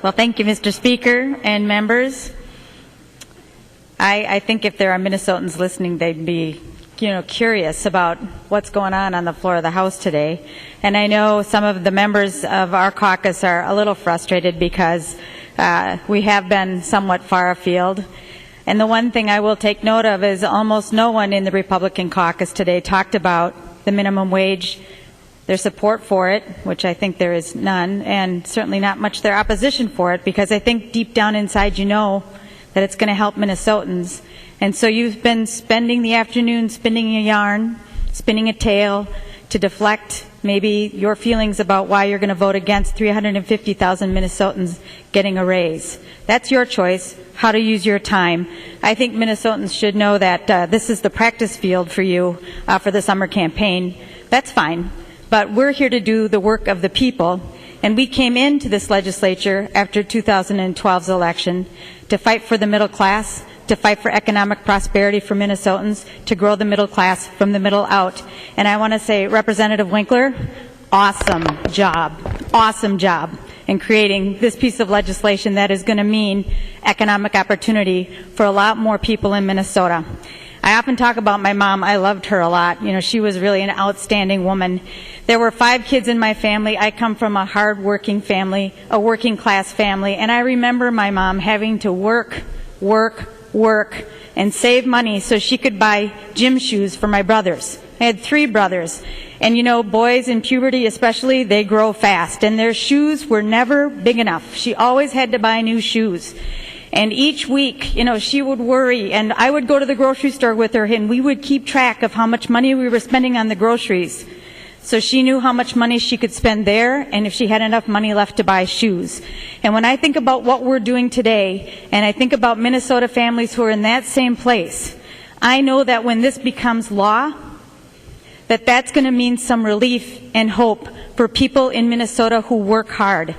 Well, thank you, Mr. Speaker and members. I think if there are Minnesotans listening, they'd be, curious about what's going on the floor of the House today. And I know some of the members of our caucus are a little frustrated because we have been somewhat far afield. And the one thing I will take note of is almost no one in the Republican caucus today talked about the minimum wage, their support for it, which I think there is none, and certainly not much their opposition for it, because I think deep down inside you know that it's going to help Minnesotans. And so you've been spending the afternoon spinning a yarn, spinning a tale to deflect maybe your feelings about why you're going to vote against 350,000 Minnesotans getting a raise. That's your choice, how to use your time. I think Minnesotans should know that this is the practice field for you for the summer campaign. That's fine. But we're here to do the work of the people, and we came into this legislature after 2012's election to fight for the middle class, to fight for economic prosperity for Minnesotans, to grow the middle class from the middle out. And I want to say, Representative Winkler, awesome job in creating this piece of legislation that is going to mean economic opportunity for a lot more people in Minnesota. I often talk about my mom. I loved her a lot. She was really an outstanding woman. There were 5 kids in my family. I come from a hard-working family, a working-class family, and I remember my mom having to work, and save money so she could buy gym shoes for my brothers. I had 3 brothers. And boys in puberty especially, they grow fast, and their shoes were never big enough. She always had to buy new shoes. And each week, she would worry, and I would go to the grocery store with her, and we would keep track of how much money we were spending on the groceries. So she knew how much money she could spend there, and if she had enough money left to buy shoes. And when I think about what we're doing today, and I think about Minnesota families who are in that same place, I know that when this becomes law, that's going to mean some relief and hope for people in Minnesota who work hard.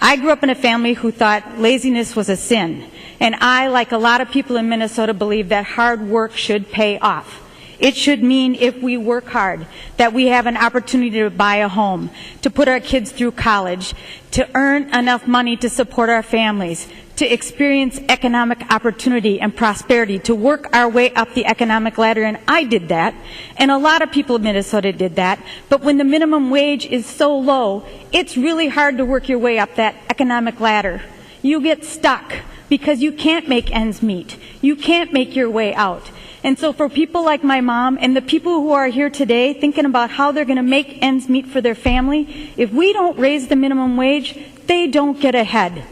I grew up in a family who thought laziness was a sin. And I, like a lot of people in Minnesota, believe that hard work should pay off. It should mean if we work hard, that we have an opportunity to buy a home, to put our kids through college, to earn enough money to support our families, to experience economic opportunity and prosperity, to work our way up the economic ladder. And I did that, and a lot of people in Minnesota did that. But when the minimum wage is so low, it's really hard to work your way up that economic ladder. You get stuck because you can't make ends meet. You can't make your way out. And so for people like my mom and the people who are here today thinking about how they're going to make ends meet for their family, if we don't raise the minimum wage, they don't get ahead.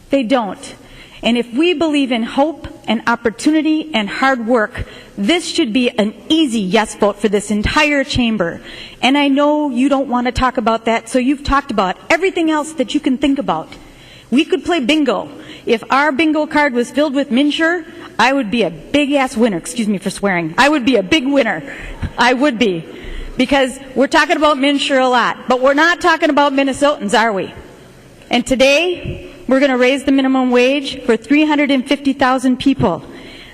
They don't. And if we believe in hope and opportunity and hard work, this should be an easy yes vote for this entire chamber. And I know you don't want to talk about that, so you've talked about everything else that you can think about. We could play bingo. If our bingo card was filled with Minsure, I would be a big-ass winner. Excuse me for swearing. I would be a big winner. I would be. Because we're talking about Minsure a lot. But we're not talking about Minnesotans, are we? And today, we're going to raise the minimum wage for 350,000 people.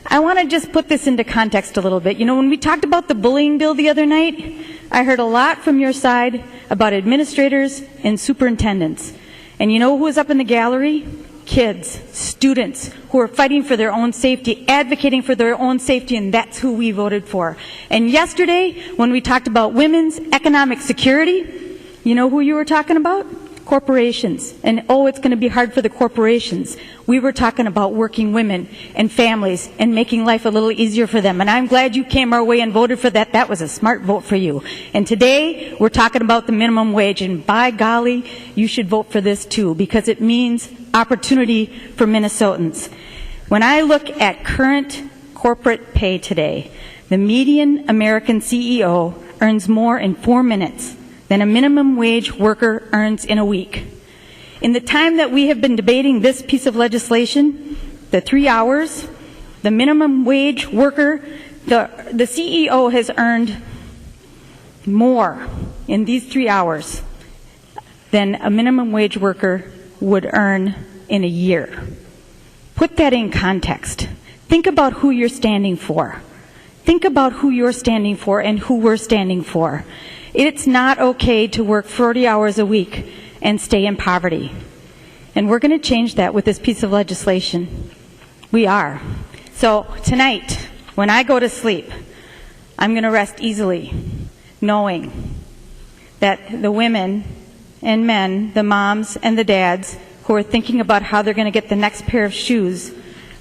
I want to just put this into context a little bit. When we talked about the bullying bill the other night, I heard a lot from your side about administrators and superintendents. And you know who was up in the gallery? Kids, students who are fighting for their own safety, advocating for their own safety, and that's who we voted for. And yesterday, when we talked about women's economic security, you know who you were talking about? Corporations. And it's going to be hard for the corporations. We were talking about working women and families and making life a little easier for them. And I'm glad you came our way and voted for that. That was a smart vote for you. And today, we're talking about the minimum wage. And by golly, you should vote for this too, because it means opportunity for Minnesotans. When I look at current corporate pay today, the median American CEO earns more in 4 minutes than a minimum wage worker earns in a week. In the time that we have been debating this piece of legislation, the 3 hours, the minimum wage worker, the CEO has earned more in these 3 hours than a minimum wage worker would earn in a year. Put that in context. Think about who you're standing for. Think about who you're standing for and who we're standing for. It's not okay to work 40 hours a week and stay in poverty. And we're going to change that with this piece of legislation. We are. So tonight, when I go to sleep, I'm going to rest easily, knowing that the women and men, the moms and the dads who are thinking about how they're going to get the next pair of shoes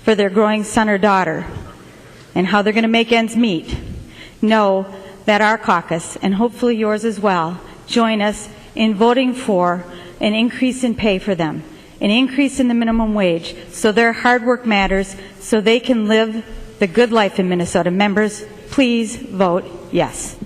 for their growing son or daughter and how they're going to make ends meet, know that our caucus, and hopefully yours as well, join us in voting for an increase in pay for them, an increase in the minimum wage, so their hard work matters, so they can live the good life in Minnesota. Members, please vote yes.